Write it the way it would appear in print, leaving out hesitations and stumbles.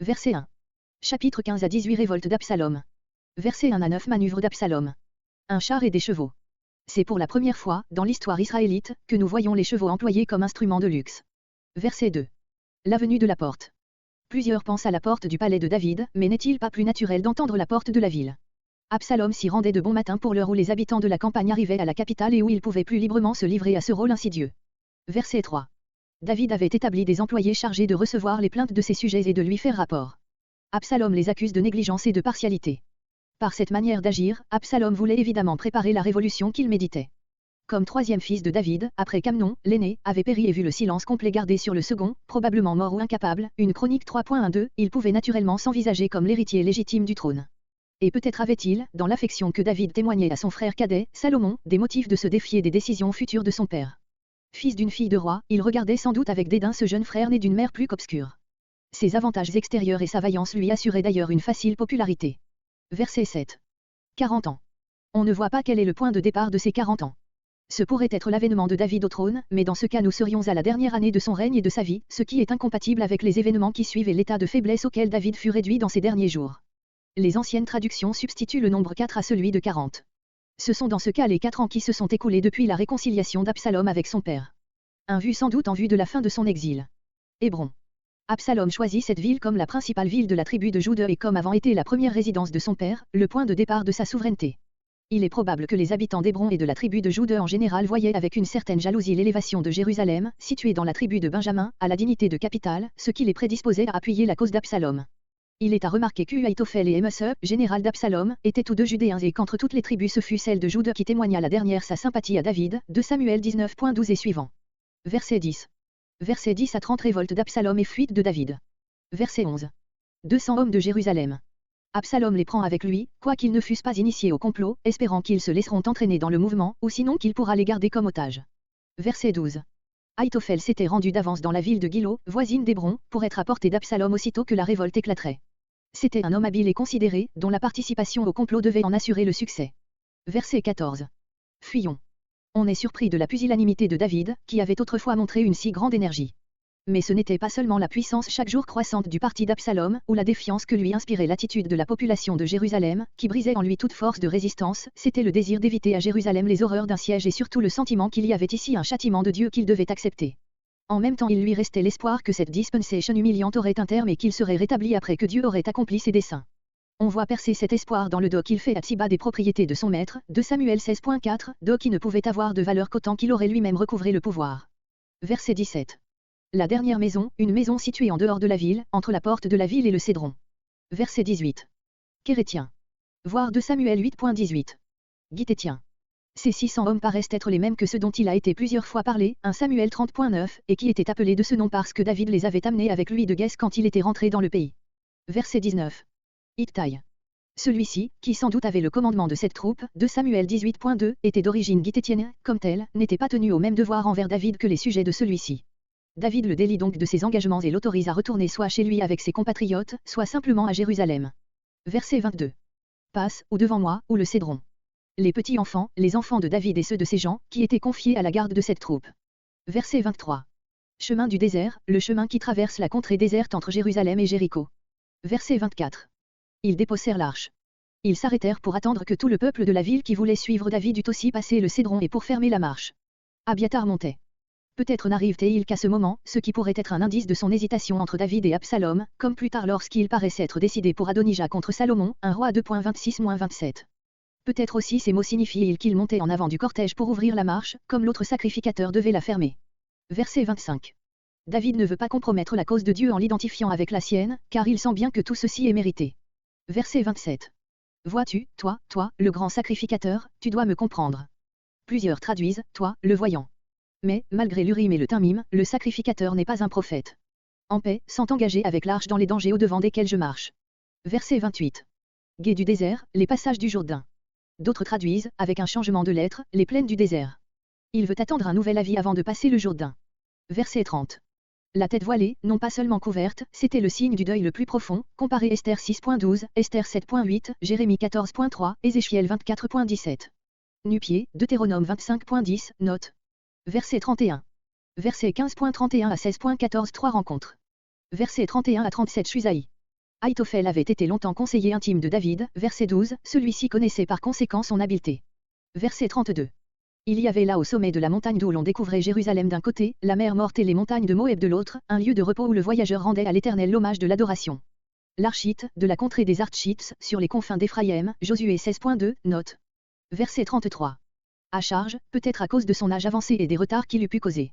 Verset 1. Chapitre 15 à 18 Révolte d'Absalom. Verset 1 à 9 Manœuvre d'Absalom. Un char et des chevaux. C'est pour la première fois, dans l'histoire israélite, que nous voyons les chevaux employés comme instruments de luxe. Verset 2. L'avenue de la porte. Plusieurs pensent à la porte du palais de David, mais n'est-il pas plus naturel d'entendre la porte de la ville? Absalom s'y rendait de bon matin pour l'heure où les habitants de la campagne arrivaient à la capitale et où il pouvait plus librement se livrer à ce rôle insidieux. Verset 3. David avait établi des employés chargés de recevoir les plaintes de ses sujets et de lui faire rapport. Absalom les accuse de négligence et de partialité. Par cette manière d'agir, Absalom voulait évidemment préparer la révolution qu'il méditait. Comme troisième fils de David, après qu'Amnon, l'aîné, avait péri et vu le silence complet gardé sur le second, probablement mort ou incapable, une chronique 3.12, il pouvait naturellement s'envisager comme l'héritier légitime du trône. Et peut-être avait-il, dans l'affection que David témoignait à son frère cadet, Salomon, des motifs de se défier des décisions futures de son père. Fils d'une fille de roi, il regardait sans doute avec dédain ce jeune frère né d'une mère plus qu'obscure. Ses avantages extérieurs et sa vaillance lui assuraient d'ailleurs une facile popularité. Verset 7. 40 ans. On ne voit pas quel est le point de départ de ces 40 ans. Ce pourrait être l'avènement de David au trône, mais dans ce cas nous serions à la dernière année de son règne et de sa vie, ce qui est incompatible avec les événements qui suivent et l'état de faiblesse auquel David fut réduit dans ses derniers jours. Les anciennes traductions substituent le nombre 4 à celui de 40. Ce sont dans ce cas les 4 ans qui se sont écoulés depuis la réconciliation d'Absalom avec son père. Un vu sans doute en vue de la fin de son exil. Hébron. Absalom choisit cette ville comme la principale ville de la tribu de Juda et comme avant été la première résidence de son père, le point de départ de sa souveraineté. Il est probable que les habitants d'Hébron et de la tribu de Juda en général voyaient avec une certaine jalousie l'élévation de Jérusalem, située dans la tribu de Benjamin, à la dignité de capitale, ce qui les prédisposait à appuyer la cause d'Absalom. Il est à remarquer qu'Ahitophel et Mse, général d'Absalom, étaient tous deux judéens et qu'entre toutes les tribus ce fut celle de Juda qui témoigna la dernière sa sympathie à David, de Samuel 19.12 et suivant. Verset 10. Verset 10 à 30 Révolte d'Absalom et fuite de David. Verset 11. 200 hommes de Jérusalem. Absalom les prend avec lui, quoiqu'ils ne fussent pas initiés au complot, espérant qu'ils se laisseront entraîner dans le mouvement, ou sinon qu'il pourra les garder comme otages. Verset 12. Ahitophel s'était rendu d'avance dans la ville de Gilo, voisine d'Hébron, pour être à portée d'Absalom aussitôt que la révolte éclaterait. C'était un homme habile et considéré, dont la participation au complot devait en assurer le succès. Verset 14. Fuyons. On est surpris de la pusillanimité de David, qui avait autrefois montré une si grande énergie. Mais ce n'était pas seulement la puissance chaque jour croissante du parti d'Absalom, ou la défiance que lui inspirait l'attitude de la population de Jérusalem, qui brisait en lui toute force de résistance, c'était le désir d'éviter à Jérusalem les horreurs d'un siège et surtout le sentiment qu'il y avait ici un châtiment de Dieu qu'il devait accepter. En même temps il lui restait l'espoir que cette dispensation humiliante aurait un terme et qu'il serait rétabli après que Dieu aurait accompli ses desseins. On voit percer cet espoir dans le dos qu'il fait à Tsiba des propriétés de son maître, de Samuel 16.4, dos qui ne pouvait avoir de valeur qu'autant qu'il aurait lui-même recouvré le pouvoir. Verset 17. La dernière maison, une maison située en dehors de la ville, entre la porte de la ville et le cédron. Verset 18. Kérétien. Voir de Samuel 8.18. Gittétien. Ces 600 hommes paraissent être les mêmes que ceux dont il a été plusieurs fois parlé, 1 Samuel 30.9, et qui étaient appelés de ce nom parce que David les avait amenés avec lui de Guès quand il était rentré dans le pays. Verset 19. Ittai. Celui-ci, qui sans doute avait le commandement de cette troupe, de Samuel 18.2, était d'origine gittétienne, comme tel, n'était pas tenu au même devoir envers David que les sujets de celui-ci. David le délie donc de ses engagements et l'autorise à retourner soit chez lui avec ses compatriotes, soit simplement à Jérusalem. Verset 22. Passe, ou devant moi, ou le cédron. Les petits enfants, les enfants de David et ceux de ses gens, qui étaient confiés à la garde de cette troupe. Verset 23. Chemin du désert, le chemin qui traverse la contrée déserte entre Jérusalem et Jéricho. Verset 24. Ils déposèrent l'arche. Ils s'arrêtèrent pour attendre que tout le peuple de la ville qui voulait suivre David eût aussi passé le cédron et pour fermer la marche. Abiathar montait. Peut-être n'arrive-t-il qu'à ce moment, ce qui pourrait être un indice de son hésitation entre David et Absalom, comme plus tard lorsqu'il paraissait être décidé pour Adonijah contre Salomon, 1 Roi 2.26-27. Peut-être aussi ces mots signifient-ils qu'il montait en avant du cortège pour ouvrir la marche, comme l'autre sacrificateur devait la fermer. Verset 25. David ne veut pas compromettre la cause de Dieu en l'identifiant avec la sienne, car il sent bien que tout ceci est mérité. Verset 27. Vois-tu, toi, le grand sacrificateur, tu dois me comprendre. Plusieurs traduisent, toi, le voyant. Mais, malgré l'Urim et le Thummim, le sacrificateur n'est pas un prophète. En paix, sans engager avec l'arche dans les dangers au-devant desquels je marche. Verset 28. Gué du désert, les passages du Jourdain. D'autres traduisent, avec un changement de lettre, les plaines du désert. Il veut attendre un nouvel avis avant de passer le Jourdain. Verset 30. La tête voilée, non pas seulement couverte, c'était le signe du deuil le plus profond, comparé Esther 6.12, Esther 7.8, Jérémie 14.3, Ézéchiel 24.17. Nu-pied, Deutéronome 25.10, note. Verset 31. Verset 15.31 à 16.14 3 rencontres. Verset 31 à 37 Shuzaï. Ahitophel avait été longtemps conseiller intime de David, verset 12, celui-ci connaissait par conséquent son habileté. Verset 32. Il y avait là au sommet de la montagne d'où l'on découvrait Jérusalem d'un côté, la mer morte et les montagnes de Moab de l'autre, un lieu de repos où le voyageur rendait à l'Éternel l'hommage de l'adoration. L'Archite, de la contrée des Archites, sur les confins d'Éphraïm, Josué 16.2, note. Verset 33. À charge, peut-être à cause de son âge avancé et des retards qu'il eût pu causer.